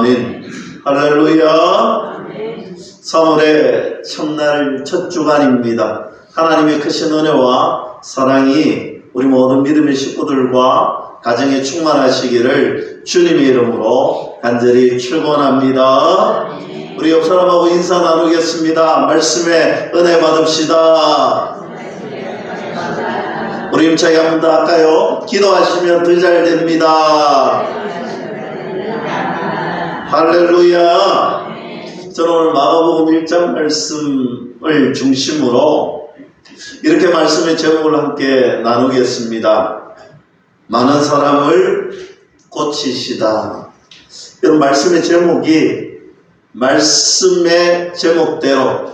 아멘. 할렐루야. 3월의 첫날 첫 주간입니다. 하나님의 크신 은혜와 사랑이 우리 모든 믿음의 식구들과 가정에 충만하시기를 주님의 이름으로 간절히 축원합니다. 우리 옆 사람하고 인사 나누겠습니다. 말씀에 은혜 받읍시다. 우리 힘차게 한번 더 할까요? 기도하시면 더 잘 됩니다. 할렐루야. 저는 오늘 마가복음 1장 말씀을 중심으로 이렇게 말씀의 제목을 함께 나누겠습니다. 많은 사람을 고치시다. 이런 말씀의 제목이 말씀의 제목대로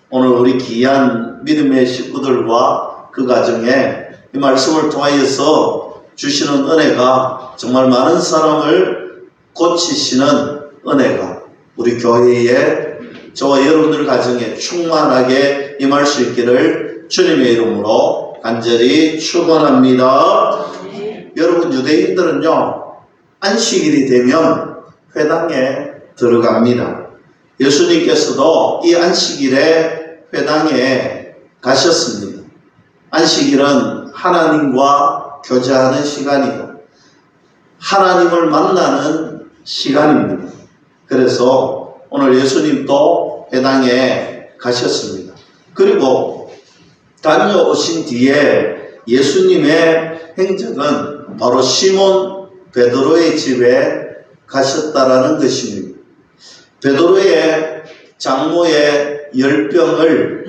오늘 우리 귀한 믿음의 식구들과 그 가정에 이 말씀을 통하여서 주시는 은혜가 정말 많은 사람을 고치시는 은혜가 우리 교회에 저와 여러분들 가정에 충만하게 임할 수 있기를 주님의 이름으로 간절히 축원합니다. 여러분, 유대인들은요, 안식일이 되면 회당에 들어갑니다. 예수님께서도 이 안식일에 회당에 가셨습니다. 안식일은 하나님과 교제하는 시간이고 하나님을 만나는 시간입니다. 그래서 오늘 예수님도 회당에 가셨습니다. 그리고 다녀오신 뒤에 예수님의 행적은 바로 시몬 베드로의 집에 가셨다라는 것입니다. 베드로의 장모의 열병을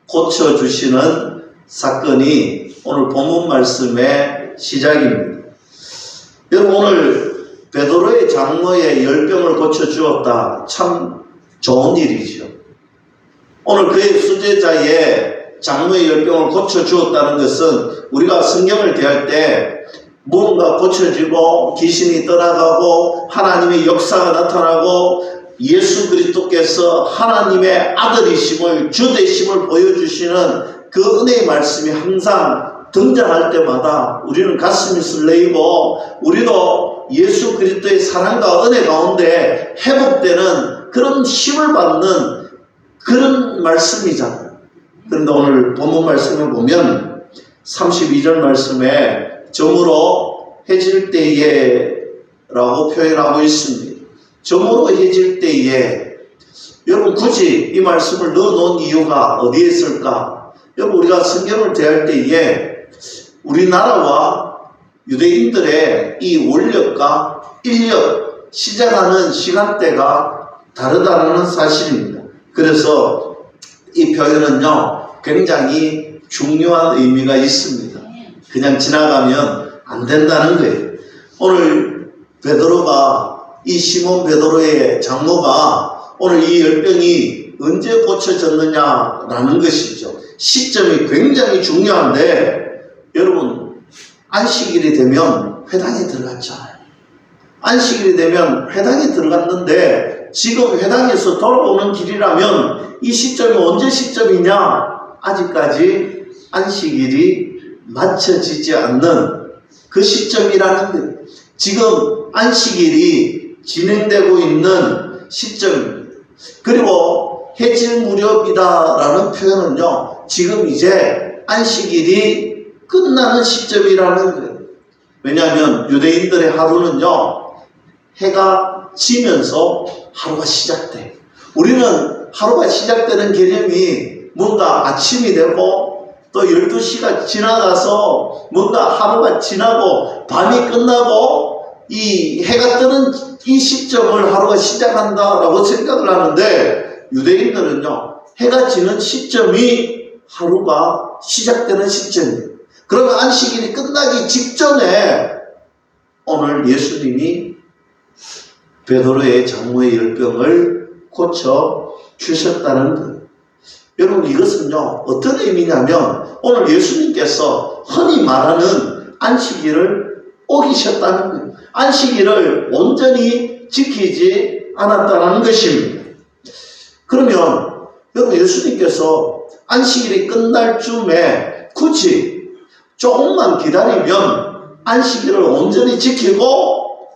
고쳐주시는 사건이 오늘 본문 말씀의 시작입니다. 여러분, 오늘 베드로의 장모의 열병을 고쳐주었다. 참 좋은 일이죠. 오늘 그의 수제자의 장모의 열병을 고쳐주었다는 것은 우리가 성경을 대할 때 무언가 고쳐지고 귀신이 떠나가고 하나님의 역사가 나타나고 예수 그리스도께서 하나님의 아들이심을 주되심을 보여주시는 그 은혜의 말씀이 항상 등장할 때마다 우리는 가슴이 설레이고 우리도 예수 그리스도의 사랑과 은혜 가운데 회복되는 그런 힘을 받는 그런 말씀이잖아요. 그런데 오늘 본문 말씀을 보면 32절 말씀에 점으로 해질 때에 라고 표현하고 있습니다. 점으로 해질 때에, 여러분, 굳이 이 말씀을 넣어놓은 이유가 어디에 있을까? 여러분, 우리가 성경을 대할 때에 우리나라와 유대인들의 이 원력과 인력, 시작하는 시간대가 다르다는 사실입니다. 그래서 이 표현은요, 굉장히 중요한 의미가 있습니다. 그냥 지나가면 안 된다는 거예요. 오늘 베드로가, 이 시몬 베드로의 장모가 오늘 이 열병이 언제 고쳐졌느냐라는 것이죠. 시점이 굉장히 중요한데, 여러분, 안식일이 되면 회당에 들어갔잖아요. 안식일이 되면 회당에 들어갔는데 지금 회당에서 돌아오는 길이라면 이 시점이 언제 시점이냐? 아직까지 안식일이 맞춰지지 않는 그 시점이라는 거예요. 지금 안식일이 진행되고 있는 시점입니다. 그리고 해질 무렵이다라는 표현은요, 지금 이제 안식일이 끝나는 시점이라는 거예요. 왜냐하면 유대인들의 하루는요, 해가 지면서 하루가 시작돼요. 우리는 하루가 시작되는 개념이 뭔가 아침이 되고 또 12시가 지나가서 뭔가 하루가 지나고 밤이 끝나고 이 해가 뜨는 이 시점을 하루가 시작한다라고 생각을 하는데, 유대인들은요, 해가 지는 시점이 하루가 시작되는 시점이에요. 그러면 안식일이 끝나기 직전에 오늘 예수님이 베드로의 장모의 열병을 고쳐 주셨다는 거예요. 여러분, 이것은요, 어떤 의미냐면 오늘 예수님께서 흔히 말하는 안식일을 어기셨다는 거예요. 안식일을 온전히 지키지 않았다는 것입니다. 그러면 여러분, 예수님께서 안식일이 끝날 쯤에 굳이 조금만 기다리면 안식일을 온전히 지키고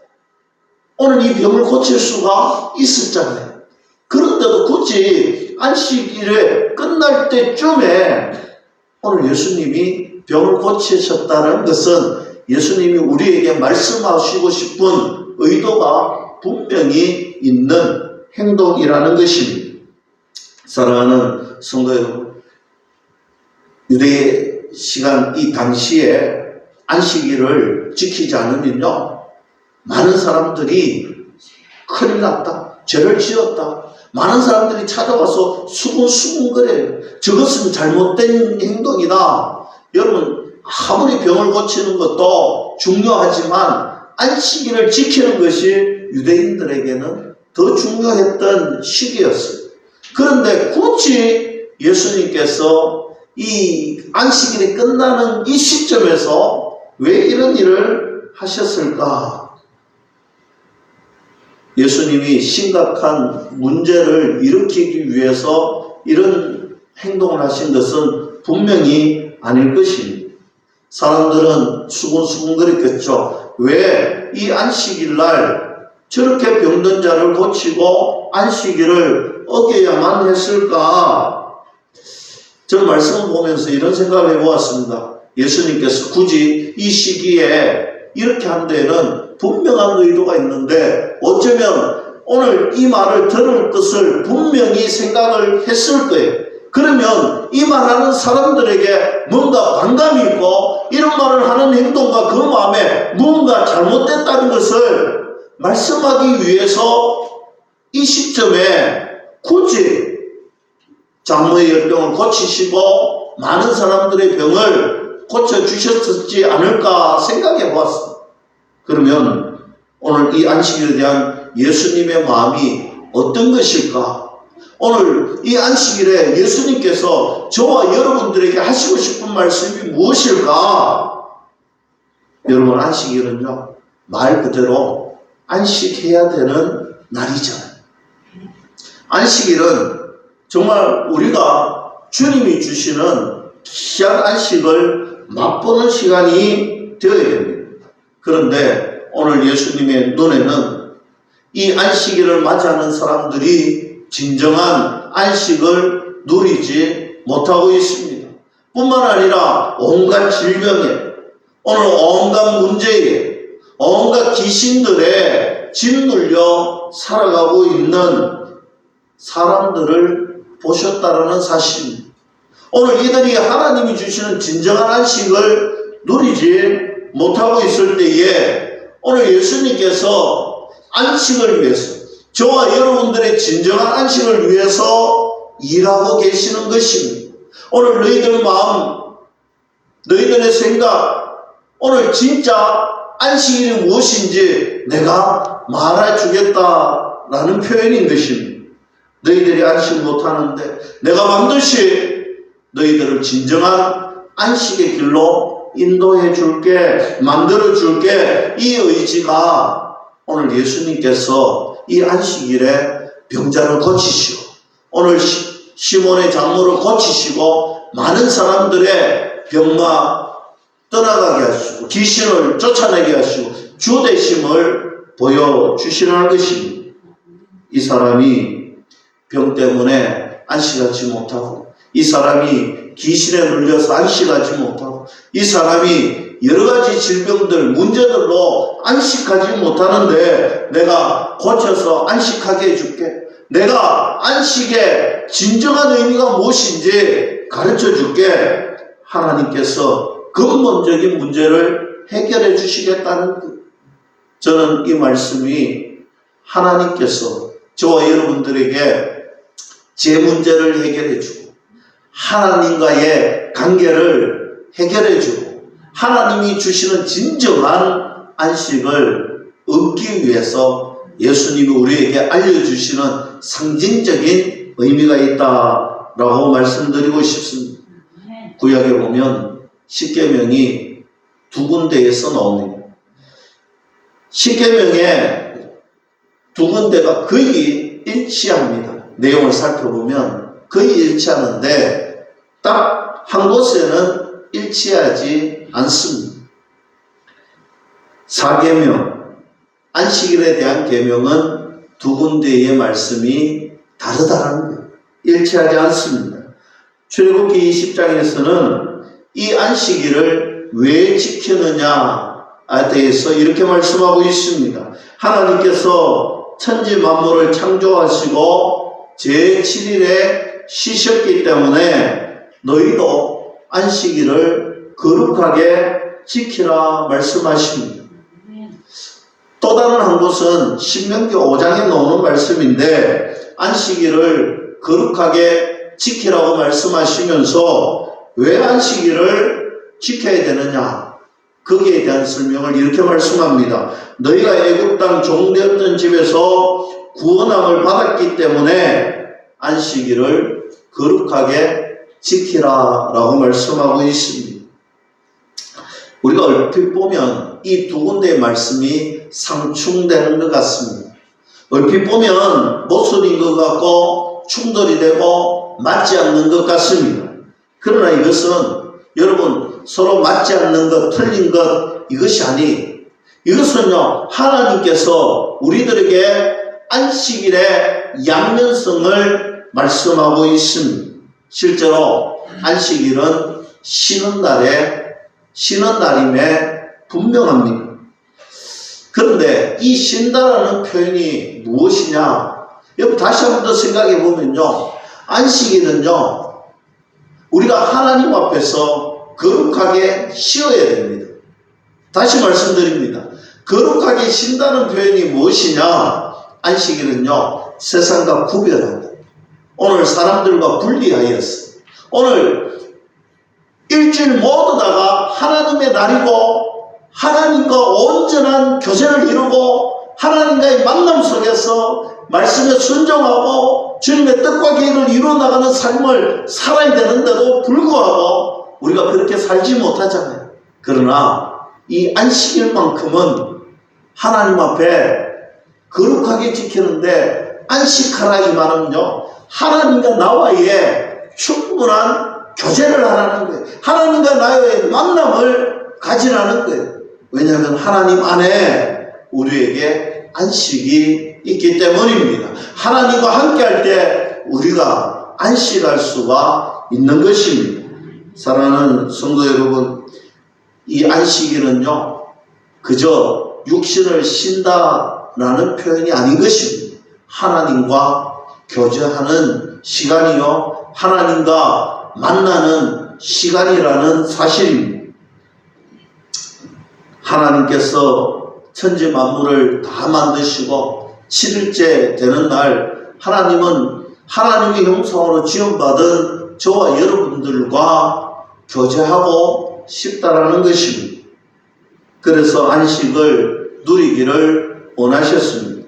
오늘 이 병을 고칠 수가 있었잖아요. 그런데도 굳이 안식일에 끝날 때쯤에 오늘 예수님이 병을 고치셨다는 것은 예수님이 우리에게 말씀하시고 싶은 의도가 분명히 있는 행동이라는 것입니다. 사랑하는 성도 여러분, 유대 시간 이 당시에 안식일을 지키지 않으면요, 많은 사람들이 큰일 났다, 죄를 지었다, 많은 사람들이 찾아와서 수군수군거려요. 저것은 잘못된 행동이다. 여러분, 아무리 병을 고치는 것도 중요하지만 안식일을 지키는 것이 유대인들에게는 더 중요했던 시기였어요. 그런데 굳이 예수님께서 이 안식일이 끝나는 이 시점에서 왜 이런 일을 하셨을까? 예수님이 심각한 문제를 일으키기 위해서 이런 행동을 하신 것은 분명히 아닐 것입니다. 사람들은 수군수군거렸겠죠. 왜 이 안식일 날 저렇게 병든 자를 고치고 안식일을 어겨야만 했을까? 저는 말씀을 보면서 이런 생각을 해보았습니다. 예수님께서 굳이 이 시기에 이렇게 한 데에는 분명한 의도가 있는데 어쩌면 오늘 이 말을 들을 것을 분명히 생각을 했을 거예요. 그러면 이 말하는 사람들에게 뭔가 반감이 있고 이런 말을 하는 행동과 그 마음에 뭔가 잘못됐다는 것을 말씀하기 위해서 이 시점에 굳이 장모의 열병을 고치시고 많은 사람들의 병을 고쳐주셨지 않을까 생각해 보았습니다. 그러면 오늘 이 안식일에 대한 예수님의 마음이 어떤 것일까? 오늘 이 안식일에 예수님께서 저와 여러분들에게 하시고 싶은 말씀이 무엇일까? 여러분, 안식일은요, 말 그대로 안식해야 되는 날이잖아요. 안식일은 정말 우리가 주님이 주시는 귀한 안식을 맛보는 시간이 되어야 됩니다. 그런데 오늘 예수님의 눈에는 이 안식일을 맞이하는 사람들이 진정한 안식을 누리지 못하고 있습니다. 뿐만 아니라 온갖 질병에, 오늘 온갖 문제에, 온갖 귀신들에 짓눌려 살아가고 있는 사람들을 보셨다라는 사실입니다. 오늘 이들이 하나님이 주시는 진정한 안식을 누리지 못하고 있을 때에 오늘 예수님께서 안식을 위해서, 저와 여러분들의 진정한 안식을 위해서 일하고 계시는 것입니다. 오늘 너희들 마음, 너희들의 생각, 오늘 진짜 안식일이 무엇인지 내가 말해 주겠다라는 표현인 것입니다. 너희들이 안식 못하는데 내가 반드시 너희들을 진정한 안식의 길로 인도해 줄게, 만들어 줄게. 이 의지가 오늘 예수님께서 이 안식일에 병자를 고치시고 오늘 시몬의 장모를 고치시고 많은 사람들의 병마 떠나가게 하시고 귀신을 쫓아내게 하시고 주대심을 보여주시라는 것입니다. 이 사람이 병 때문에 안식하지 못하고, 이 사람이 귀신에 눌려서 안식하지 못하고, 이 사람이 여러 가지 질병들, 문제들로 안식하지 못하는데 내가 고쳐서 안식하게 해줄게. 내가 안식의 진정한 의미가 무엇인지 가르쳐 줄게. 하나님께서 근본적인 문제를 해결해 주시겠다는 것. 저는 이 말씀이 하나님께서 저와 여러분들에게 제 문제를 해결해 주고 하나님과의 관계를 해결해 주고 하나님이 주시는 진정한 안식을 얻기 위해서 예수님이 우리에게 알려주시는 상징적인 의미가 있다라고 말씀드리고 싶습니다. 구약에 보면 십계명이 두 군데에서 나옵니다. 십계명의 두 군데가 거의 일치합니다. 내용을 살펴보면 거의 일치하는데 딱 한 곳에는 일치하지 않습니다. 사계명, 안식일에 대한 계명은 두 군데의 말씀이 다르다는 거예요. 일치하지 않습니다. 출애굽기 20장에서는 이 안식일을 왜 지키느냐에 대해서 이렇게 말씀하고 있습니다. 하나님께서 천지 만물을 창조하시고 제7일에 쉬셨기 때문에 너희도 안식일을 거룩하게 지키라 말씀하십니다. 또 다른 한 곳은 신명기 5장에 나오는 말씀인데 안식일을 거룩하게 지키라고 말씀하시면서 왜 안식일을 지켜야 되느냐, 거기에 대한 설명을 이렇게 말씀합니다. 너희가 애굽 땅 종되었던 집에서 구원함을 받았기 때문에 안식일을 거룩하게 지키라 라고 말씀하고 있습니다. 우리가 얼핏 보면 이 두 군데의 말씀이 상충되는 것 같습니다. 얼핏 보면 모순인 것 같고 충돌이 되고 맞지 않는 것 같습니다. 그러나 이것은 여러분 서로 맞지 않는 것, 틀린 것 이것이 아니, 이것은요 하나님께서 우리들에게 안식일의 양면성을 말씀하고 있습니다. 실제로 안식일은 쉬는 날임에 분명합니다. 그런데 이 쉰다라는 표현이 무엇이냐? 여러분 다시 한번 더 생각해 보면요, 안식일은요 우리가 하나님 앞에서 거룩하게 쉬어야 됩니다. 다시 말씀드립니다. 거룩하게 쉰다는 표현이 무엇이냐? 안식일은요 세상과 구별하고 오늘 사람들과 분리하였어. 오늘 일주일 모두 다가 하나님의 날이고 하나님과 온전한 교제를 이루고 하나님과의 만남 속에서 말씀에 순종하고 주님의 뜻과 계획을 이루어나가는 삶을 살아야 되는데도 불구하고 우리가 그렇게 살지 못하잖아요. 그러나 이 안식일만큼은 하나님 앞에 거룩하게 지키는데, 안식하라 이 말은요 하나님과 나와의 충분한 교제를 하라는 거예요. 하나님과 나와의 만남을 가지라는 거예요. 왜냐하면 하나님 안에 우리에게 안식이 있기 때문입니다. 하나님과 함께 할 때 우리가 안식할 수가 있는 것입니다. 사랑하는 성도 여러분, 이 안식일은요 그저 육신을 쉰다라는 표현이 아닌 것입니다. 하나님과 교제하는 시간이요 하나님과 만나는 시간이라는 사실입니다. 하나님께서 천지 만물을 다 만드시고 7일째 되는 날 하나님은 하나님의 형상으로 지원받은 저와 여러분들과 교제하고 싶다라는 것입니다. 그래서 안식을 누리기를 원하셨습니다.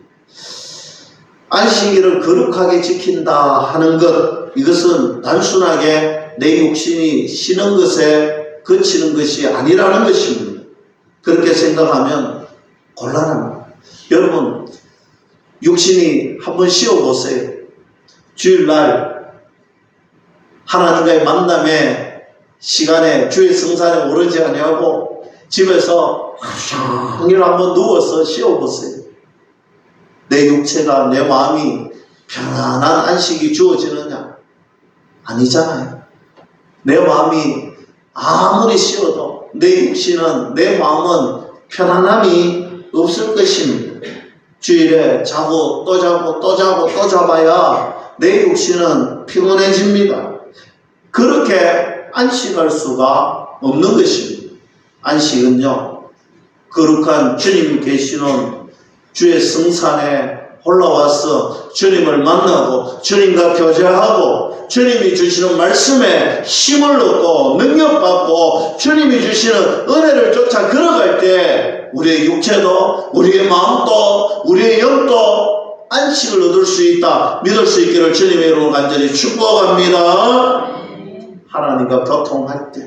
안식일을 거룩하게 지킨다 하는 것, 이것은 단순하게 내 육신이 쉬는 것에 그치는 것이 아니라는 것입니다. 그렇게 생각하면 곤란합니다. 여러분 육신이 한번 쉬어보세요. 주일날 하나님과의 만남의 시간에 주의 성산에 오르지 아니하고 집에서 평일 한번 누워서 쉬어보세요. 내 육체가, 내 마음이 편안한 안식이 주어지느냐? 아니잖아요. 내 마음이 아무리 쉬어도 내 육신은, 내 마음은 편안함이 없을 것입니다. 주일에 자고 또 자고 또 자고 또 잡아야 내 육신은 피곤해집니다. 그렇게 안식할 수가 없는 것입니다. 안식은요 거룩한 주님 계시는 주의 성산에 올라와서 주님을 만나고 주님과 교제하고 주님이 주시는 말씀에 힘을 얻고 능력받고 주님이 주시는 은혜를 쫓아 걸어갈 때 우리의 육체도 우리의 마음도 우리의 영도 안식을 얻을 수 있다 믿을 수 있기를 주님의 이름으로 간절히 축복합니다. 하나님과 교통할 때,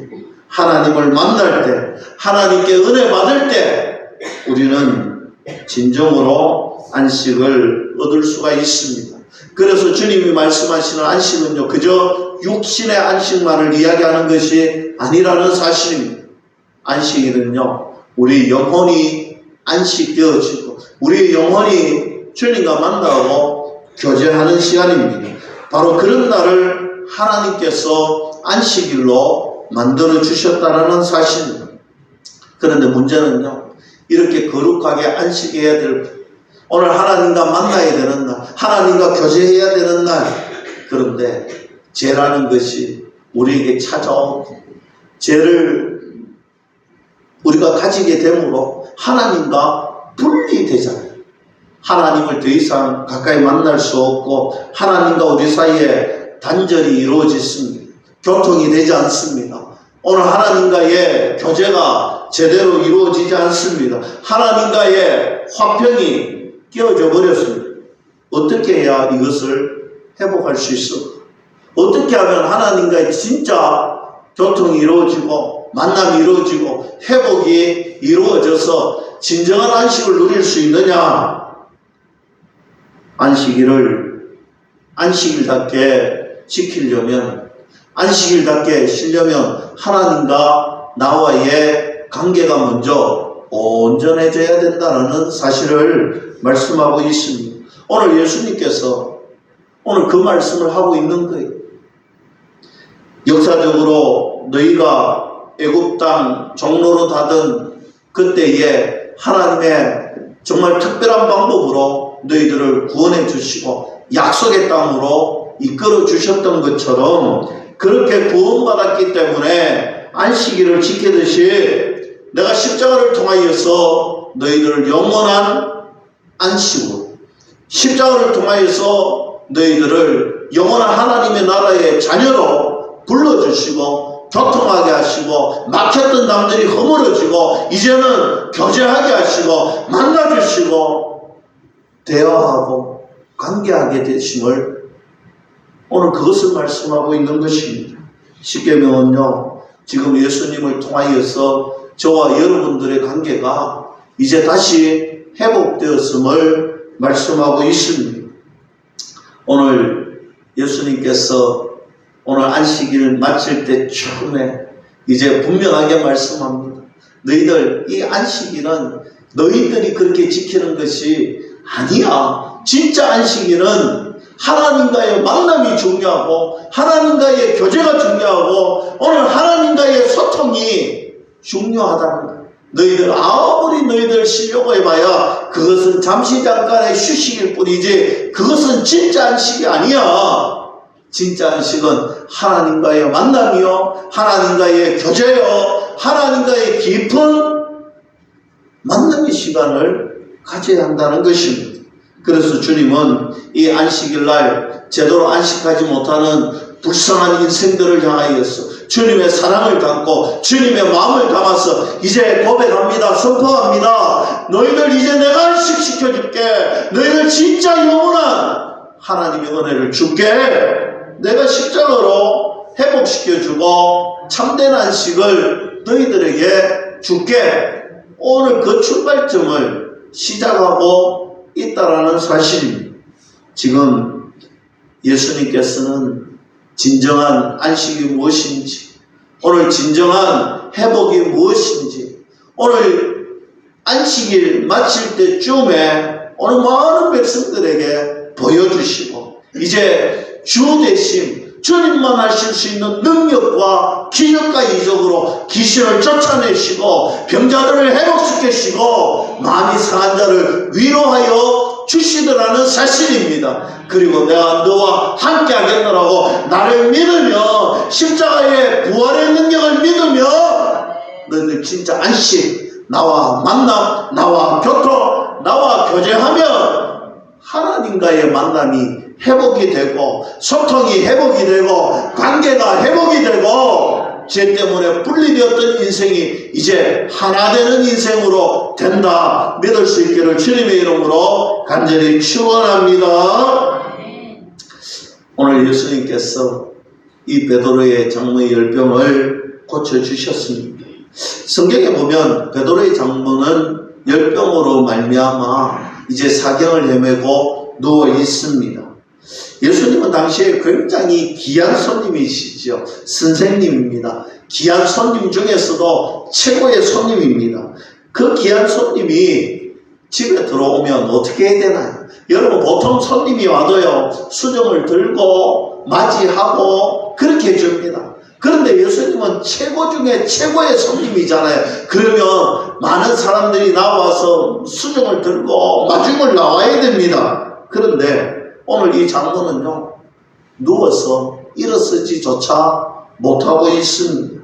하나님을 만날 때, 하나님께 은혜 받을 때 우리는 진정으로 안식을 얻을 수가 있습니다. 그래서 주님이 말씀하시는 안식은요 그저 육신의 안식만을 이야기하는 것이 아니라는 사실입니다. 안식일은요 우리 영혼이 안식되어지고 우리의 영혼이 주님과 만나고 교제하는 시간입니다. 바로 그런 날을 하나님께서 안식일로 만들어 주셨다는 사실입니다. 그런데 문제는요, 이렇게 거룩하게 안식해야 될, 오늘 하나님과 만나야 되는 날, 하나님과 교제해야 되는 날, 그런데 죄라는 것이 우리에게 찾아오고 죄를 우리가 가지게 되므로 하나님과 분리되잖아요. 하나님을 더 이상 가까이 만날 수 없고 하나님과 우리 사이에 단절이 이루어졌습니다. 교통이 되지 않습니다. 오늘 하나님과의 교제가 제대로 이루어지지 않습니다. 하나님과의 화평이 깨어져 버렸습니다. 어떻게 해야 이것을 회복할 수 있을까? 어떻게 하면 하나님과의 진짜 교통이 이루어지고 만남이 이루어지고 회복이 이루어져서 진정한 안식을 누릴 수 있느냐? 안식일답게 지키려면, 안식일답게 쉬려면 하나님과 나와의 관계가 먼저 온전해져야 된다는 사실을 말씀하고 있습니다. 오늘 예수님께서 오늘 그 말씀을 하고 있는 거예요. 역사적으로 너희가 애굽 땅 종로로 다던 그때에 하나님의 정말 특별한 방법으로 너희들을 구원해 주시고 약속의 땅으로 이끌어 주셨던 것처럼 그렇게 구원받았기 때문에 안식일을 지키듯이 내가 십자가를 통하여서 너희들을 영원한 안식으로, 십자가를 통하여서 너희들을 영원한 하나님의 나라의 자녀로 불러주시고 교통하게 하시고 막혔던 담들이 허물어지고 이제는 교제하게 하시고 만나주시고 대화하고 관계하게 되심을 오늘 그것을 말씀하고 있는 것입니다. 십계명은요, 지금 예수님을 통하여서 저와 여러분들의 관계가 이제 다시 회복되었음을 말씀하고 있습니다. 오늘 예수님께서 오늘 안식일을 마칠 때 처음에 이제 분명하게 말씀합니다. 너희들 이 안식일은 너희들이 그렇게 지키는 것이 아니야. 진짜 안식일은 하나님과의 만남이 중요하고 하나님과의 교제가 중요하고 오늘 하나님과의 소통이 중요하다는 거야. 너희들 아무리 너희들 쉬려고 해봐야 그것은 잠시 잠깐의 휴식일 뿐이지 그것은 진짜 안식이 아니야. 진짜 안식은 하나님과의 만남이요, 하나님과의 교제요, 하나님과의 깊은 만남의 시간을 가져야 한다는 것입니다. 그래서 주님은 이 안식일 날 제대로 안식하지 못하는 불쌍한 인생들을 향하여서 주님의 사랑을 담고 주님의 마음을 담아서 이제 고백합니다. 선포합니다. 너희들 이제 내가 안식시켜줄게. 너희들 진짜 영원한 하나님의 은혜를 줄게. 내가 십자가로 회복시켜주고 참된 안식을 너희들에게 줄게. 오늘 그 출발점을 시작하고 있다라는 사실입니다. 지금 예수님께서는 진정한 안식이 무엇인지, 오늘 진정한 회복이 무엇인지, 오늘 안식일 마칠 때쯤에 오늘 많은 백성들에게 보여주시고 이제 주 대신 주님만 하실 수 있는 능력과 기적과 이적으로 귀신을 쫓아내시고 병자들을 회복시키시고 마음이 상한 자를 위로하여 주시더라는 사실입니다. 그리고 내가 너와 함께 하겠노라고 나를 믿으며 십자가의 부활의 능력을 믿으며 너희들 진짜 안식, 나와 만남, 나와 교통, 나와 교제하면 하나님과의 만남이 회복이 되고 소통이 회복이 되고 관계가 회복이 되고 죄 때문에 분리되었던 인생이 이제 하나 되는 인생으로 된다 믿을 수 있기를 주님의 이름으로 간절히 축원합니다. 오늘 예수님께서 이 베드로의 장모의 열병을 고쳐주셨습니다. 성경에 보면 베드로의 장모는 열병으로 말미암아 이제 사경을 헤매고 누워 있습니다. 예수님은 당시에 굉장히 귀한 손님이시죠. 선생님입니다. 귀한 손님 중에서도 최고의 손님입니다. 그 귀한 손님이 집에 들어오면 어떻게 해야 되나요? 여러분, 보통 손님이 와도요, 수정을 들고 맞이하고 그렇게 해줍니다. 그런데 예수님은 최고 중에 최고의 손님이잖아요. 그러면 많은 사람들이 나와서 수정을 들고 마중을 나와야 됩니다. 그런데 오늘 이 장로는요, 누워서 일어서지조차 못하고 있습니다.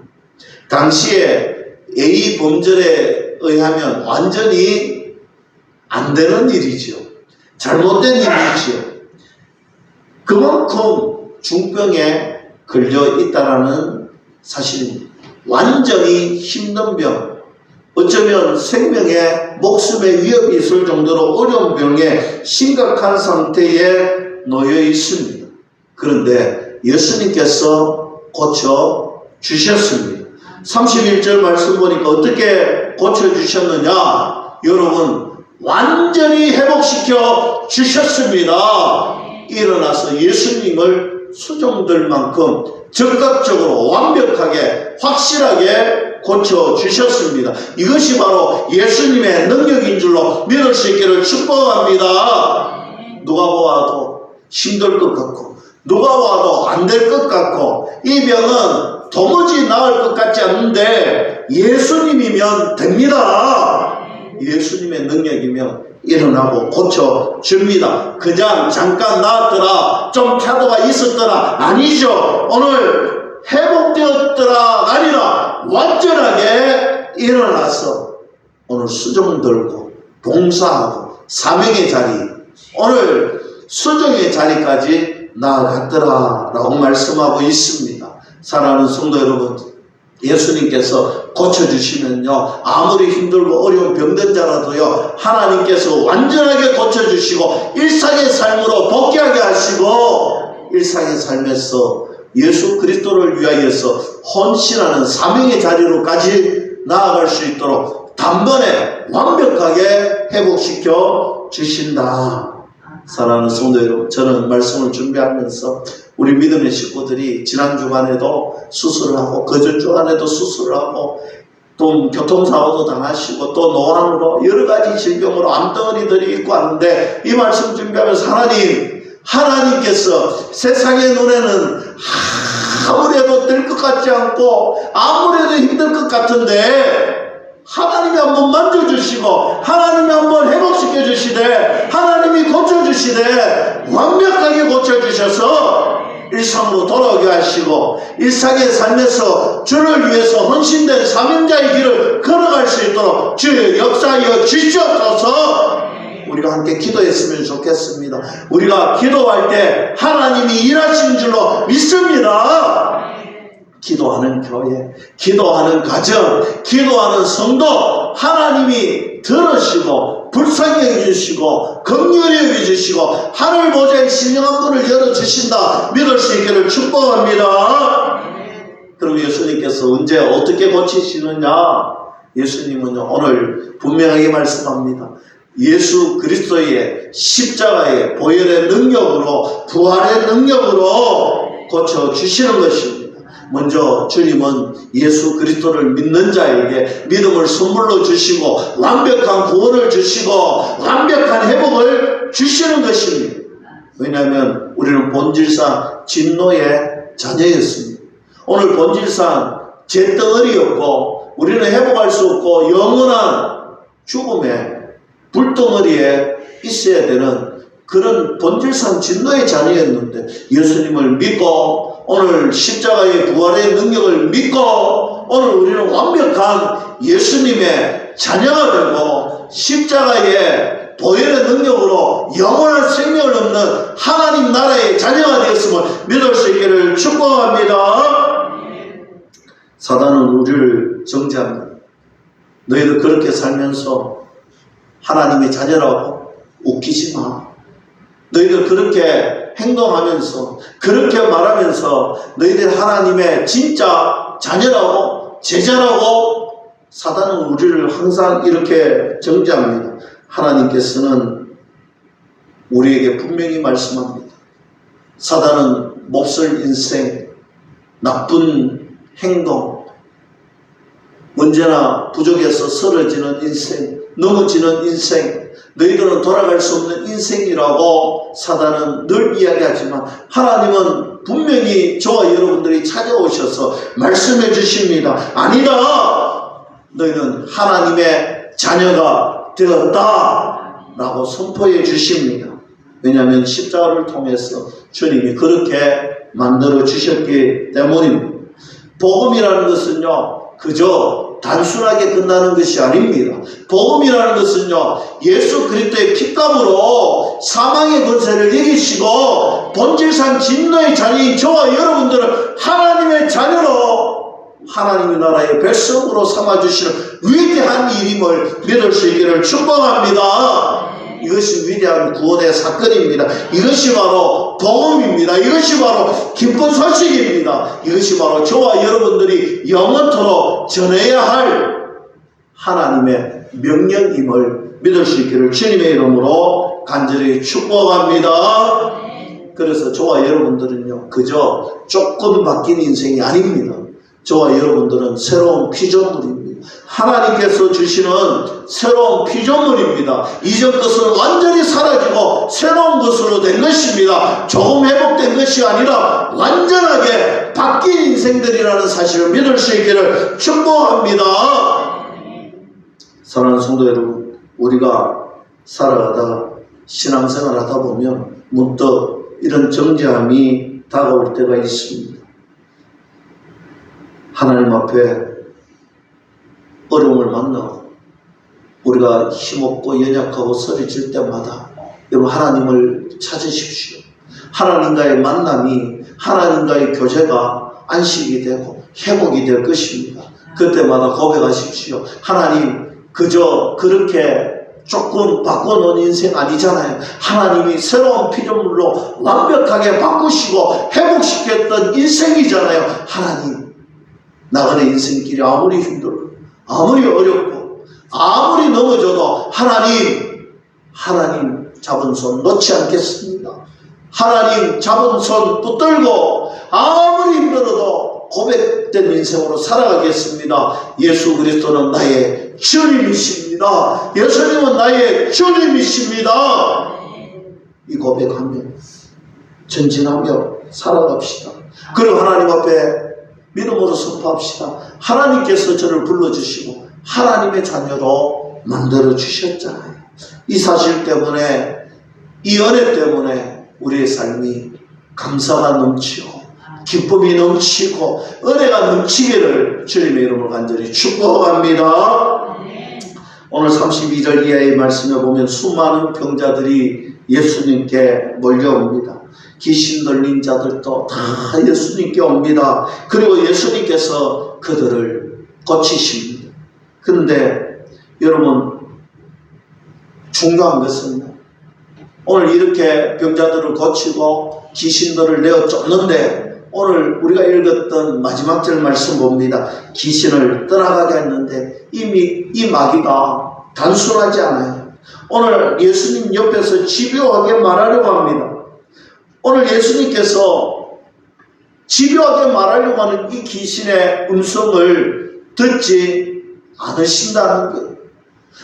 당시에 A 범절에 의하면 완전히 안 되는 일이죠. 잘못된 일이죠. 그만큼 중병에 걸려 있다라는 사실입니다. 완전히 힘든 병, 어쩌면 생명에 목숨에 위협이 있을 정도로 어려운 병에 심각한 상태에 놓여 있습니다. 그런데 예수님께서 고쳐 주셨습니다. 31절 말씀 보니까 어떻게 고쳐 주셨느냐? 여러분, 완전히 회복시켜 주셨습니다. 일어나서 예수님을 수종들 만큼 적극적으로 완벽하게 확실하게 고쳐주셨습니다. 이것이 바로 예수님의 능력인 줄로 믿을 수 있기를 축복합니다. 누가 보아도 힘들 것 같고 누가 와도 안 될 것 같고 이 병은 도무지 나을 것 같지 않는데 예수님이면 됩니다. 예수님의 능력이면 일어나고 고쳐줍니다. 그냥 잠깐 나았더라, 좀 태도가 있었더라, 아니죠. 오늘 회복되었더라 아니라 완전하게 일어나서 오늘 수종 들고 봉사하고 사명의 자리, 오늘 수종의 자리까지 나아갔더라 라고 말씀하고 있습니다. 사랑하는 성도 여러분, 예수님께서 고쳐주시면요, 아무리 힘들고 어려운 병든 자라도요, 하나님께서 완전하게 고쳐주시고 일상의 삶으로 복귀하게 하시고 일상의 삶에서 예수 그리스도를 위하여서 헌신하는 사명의 자리로까지 나아갈 수 있도록 단번에 완벽하게 회복시켜 주신다. 사랑하는 성도 여러분, 저는 말씀을 준비하면서 우리 믿음의 식구들이 지난 주간에도 수술을 하고 그전 주간에도 수술을 하고 또 교통사고도 당하시고 또 노안으로 여러 가지 질병으로 암덩어리들이 있고 하는데 이 말씀 준비하면서 하나님께서 세상의 눈에는 아무래도 될 것 같지 않고 아무래도 힘들 것 같은데 하나님이 한번 만져주시고 하나님이 한번 회복시켜 주시되 하나님이 고쳐주시되 완벽하게 고쳐주셔서 일상으로 돌아오게 하시고 일상의 삶에서 주를 위해서 헌신된 사명자의 길을 걸어갈 수 있도록 주의 역사하여 주시옵소서. 우리가 함께 기도했으면 좋겠습니다. 우리가 기도할 때 하나님이 일하신 줄로 믿습니다. 기도하는 교회, 기도하는 가정, 기도하는 성도 하나님이 들으시고 불쌍히 여겨주시고 긍휼히 여겨주시고 하늘 보좌의 신령한 문을 열어주신다 믿을 수 있기를 축복합니다. 그럼 예수님께서 언제 어떻게 고치시느냐? 예수님은요, 오늘 분명하게 말씀합니다. 예수 그리스도의 십자가의 보혈의 능력으로 부활의 능력으로 고쳐주시는 것입니다. 먼저 주님은 예수 그리스도를 믿는 자에게 믿음을 선물로 주시고 완벽한 구원을 주시고 완벽한 회복을 주시는 것입니다. 왜냐하면 우리는 본질상 진노의 자녀였습니다. 오늘 본질상 잿덩어리였고 우리는 회복할 수 없고 영원한 죽음의 불덩어리에 있어야 되는 그런 본질상 진노의 자녀였는데 예수님을 믿고 오늘 십자가의 부활의 능력을 믿고 오늘 우리는 완벽한 예수님의 자녀가 되고 십자가의 보혈의 능력으로 영원한 생명을 얻는 하나님 나라의 자녀가 되었음을 믿을 수 있기를 축복합니다. 사단은 우리를 정죄합니다. 너희들 그렇게 살면서 하나님의 자녀라고 웃기지 마. 너희들 그렇게 행동하면서 그렇게 말하면서 너희들 하나님의 진짜 자녀라고 제자라고 사단은 우리를 항상 이렇게 정죄합니다. 하나님께서는 우리에게 분명히 말씀합니다. 사단은 몹쓸 인생, 나쁜 행동, 언제나 부족해서 쓰러지는 인생, 넘어지는 인생, 너희들은 돌아갈 수 없는 인생이라고 사단은 늘 이야기하지만 하나님은 분명히 저와 여러분들이 찾아오셔서 말씀해 주십니다. 아니다! 너희는 하나님의 자녀가 되었다! 라고 선포해 주십니다. 왜냐하면 십자가를 통해서 주님이 그렇게 만들어 주셨기 때문입니다. 복음이라는 것은요, 그저 단순하게 끝나는 것이 아닙니다. 복음이라는 것은요, 예수 그리스도의 피값으로 사망의 권세를 이기시고 본질상 진노의 자녀인 저와 여러분들을 하나님의 자녀로 하나님의 나라의 백성으로 삼아주시는 위대한 일임을 믿을 수 있기를 축복합니다. 이것이 위대한 구원의 사건입니다. 이것이 바로 복음입니다. 이것이 바로 기쁜 소식입니다. 이것이 바로 저와 여러분들이 영원토록 전해야 할 하나님의 명령임을 믿을 수 있기를 주님의 이름으로 간절히 축복합니다. 그래서 저와 여러분들은요, 그저 조금 바뀐 인생이 아닙니다. 저와 여러분들은 새로운 피조물입니다. 하나님께서 주시는 새로운 피조물입니다. 이전 것은 완전히 사라지고 새로운 것으로 된 것입니다. 조금 회복된 것이 아니라 완전하게 바뀐 인생들이라는 사실을 믿을 수 있기를 축복합니다. 사랑하는 성도 여러분, 우리가 살아가다가 신앙생활 하다 보면 문득 이런 정죄함이 다가올 때가 있습니다. 하나님 앞에 어려움을 만나고 우리가 힘없고 연약하고 소리칠 때마다 여러분 하나님을 찾으십시오. 하나님과의 만남이, 하나님과의 교제가 안식이 되고 회복이 될 것입니다. 그때마다 고백하십시오. 하나님, 그저 그렇게 조금 바꿔놓은 인생 아니잖아요. 하나님이 새로운 피조물로 완벽하게 바꾸시고 회복시켰던 인생이잖아요. 하나님, 나가는 인생길이 아무리 힘들고 아무리 어렵고 아무리 넘어져도 하나님 잡은 손 놓지 않겠습니다. 하나님 잡은 손 붙들고 아무리 힘들어도 고백된 인생으로 살아가겠습니다. 예수 그리스도는 나의 주님이십니다. 예수님은 나의 주님이십니다. 이 고백하며 전진하며 살아갑시다. 그리고 하나님 앞에 믿음으로 선포합시다. 하나님께서 저를 불러주시고 하나님의 자녀로 만들어주셨잖아요. 이 사실 때문에, 이 은혜 때문에 우리의 삶이 감사가 넘치고 기쁨이 넘치고 은혜가 넘치기를 주님의 이름으로 간절히 축복합니다. 오늘 32절 이하의 말씀에 보면 수많은 병자들이 예수님께 몰려옵니다. 귀신 들린 자들도 다 예수님께 옵니다. 그리고 예수님께서 그들을 고치십니다. 그런데 여러분, 중요한 것은 오늘 이렇게 병자들을 고치고 귀신들을 내어 쫓는데 오늘 우리가 읽었던 마지막 절 말씀 봅니다. 귀신을 떠나가게 했는데 이미 이 마귀가 단순하지 않아요. 오늘 예수님 옆에서 집요하게 말하려고 합니다. 오늘 예수님께서 집요하게 말하려고 하는 이 귀신의 음성을 듣지 않으신다는 거예요.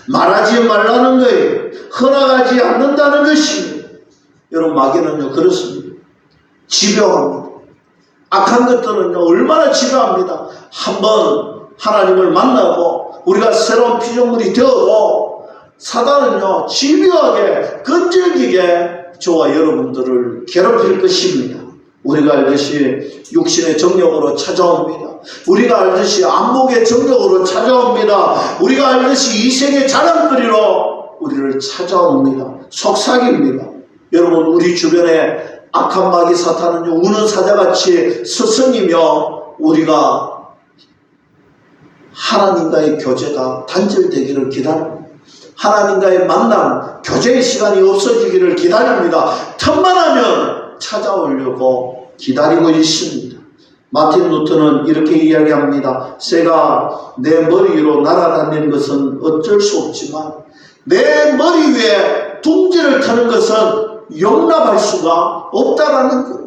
말하지 말라는 거예요. 허락하지 않는다는 것입니다. 여러분, 마귀는요 그렇습니다. 집요합니다. 악한 것들은요 얼마나 집요합니다. 한번 하나님을 만나고 우리가 새로운 피조물이 되어도 사단은요 집요하게 끈질기게 저와 여러분들을 괴롭힐 것입니다. 우리가 알듯이 육신의 정욕으로 찾아옵니다. 우리가 알듯이 안목의 정욕으로 찾아옵니다. 우리가 알듯이 이생의 자랑거리로 우리를 찾아옵니다. 속삭입니다. 여러분, 우리 주변에 악한 마귀 사탄은요 우는 사자같이 스승이며 우리가 하나님과의 교제가 단절되기를 기다립니다. 하나님과의 만남, 교제의 시간이 없어지기를 기다립니다. 틈만 하면 찾아오려고 기다리고 있습니다. 마틴 루터는 이렇게 이야기합니다. 새가 내 머리 위로 날아다니는 것은 어쩔 수 없지만 내 머리 위에 둥지를 타는 것은 용납할 수가 없다라는 것.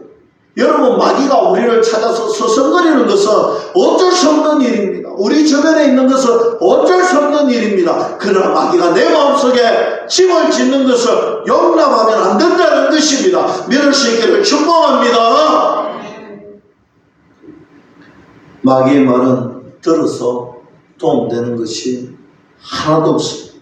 여러분, 마귀가 우리를 찾아서 서성거리는 것은 어쩔 수 없는 일입니다. 우리 주변에 있는 것은 어쩔 수 없는 일입니다. 그러나 마귀가 내 마음속에 짐을 짓는 것을 용납하면 안 된다는 것입니다. 믿을 수 있기를 축복합니다. 마귀의 말은 들어서 도움되는 것이 하나도 없습니다.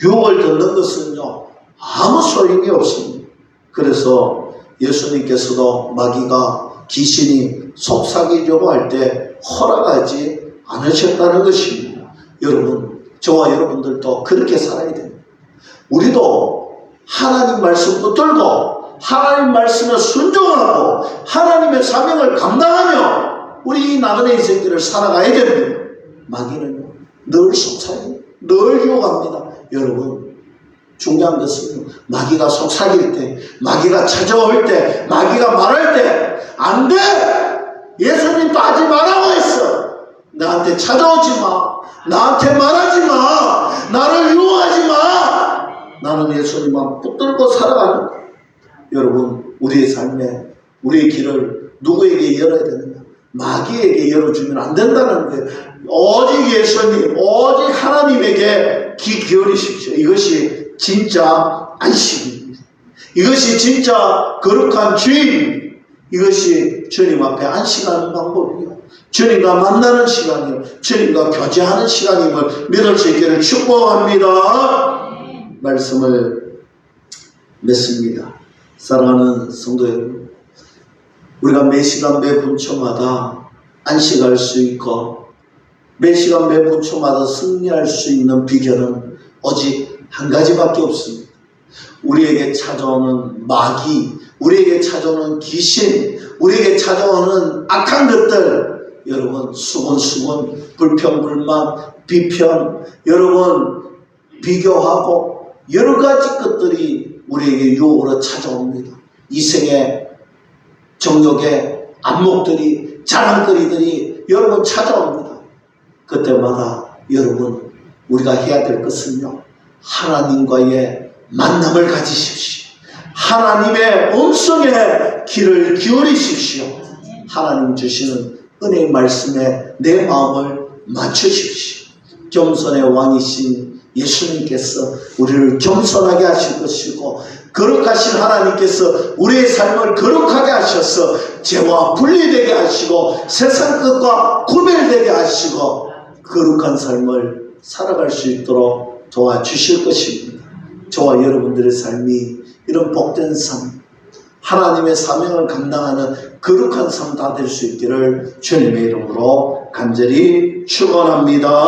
유혹을 듣는 것은요, 아무 소용이 없습니다. 그래서 예수님께서도 마귀가 귀신이 속삭이려고 할 때 허락하지 않으셨다는 것입니다. 여러분, 저와 여러분들도 그렇게 살아야 됩니다. 우리도 하나님 말씀 붙들고 하나님 말씀에 순종하고 하나님의 사명을 감당하며 우리 이 나그네 인생들을 살아가야 됩니다. 마귀는요, 늘 속삭여요. 늘 유혹합니다. 여러분, 중요한 것은 마귀가 속삭일 때, 마귀가 찾아올 때, 마귀가 말할 때 안 돼! 예수님도 하지 말라고 했어. 나한테 찾아오지 마. 나한테 말하지 마. 나를 유혹하지 마. 나는 예수님만 붙들고 살아가는 거예요. 여러분, 우리의 삶에 우리의 길을 누구에게 열어야 되느냐? 마귀에게 열어주면 안 된다는 거예요. 오직 예수님, 오직 하나님에게 귀 기울이십시오. 이것이 진짜 안식입니다. 이것이 진짜 거룩한 주입니다. 이것이 주님 앞에 안식하는 방법이요, 주님과 만나는 시간이요, 주님과 교제하는 시간임을 믿을 수 있기를 축복합니다. 말씀을 맺습니다. 사랑하는 성도 여러분, 우리가 매 시간 매 분초마다 안식할 수 있고 매 시간 매 분초마다 승리할 수 있는 비결은 오직 한 가지밖에 없습니다. 우리에게 찾아오는 마귀, 우리에게 찾아오는 귀신, 우리에게 찾아오는 악한 것들, 여러분, 수곤수곤, 불평불만, 비편, 여러분, 비교하고 여러 가지 것들이 우리에게 유혹으로 찾아옵니다. 이생의 정욕의 안목들이, 자랑거리들이 여러분 찾아옵니다. 그때마다 여러분, 우리가 해야 될 것은요, 하나님과의 만남을 가지십시오. 하나님의 음성에 귀를 기울이십시오. 하나님 주시는 은혜의 말씀에 내 마음을 맞추십시오. 겸손의 왕이신 예수님께서 우리를 겸손하게 하실 것이고, 거룩하신 하나님께서 우리의 삶을 거룩하게 하셔서 죄와 분리되게 하시고 세상 것과 구별되게 하시고 거룩한 삶을 살아갈 수 있도록 도와주실 것입니다. 저와 여러분들의 삶이 이런 복된 삶, 하나님의 사명을 감당하는 거룩한 삶 다 될 수 있기를 주님의 이름으로 간절히 축원합니다.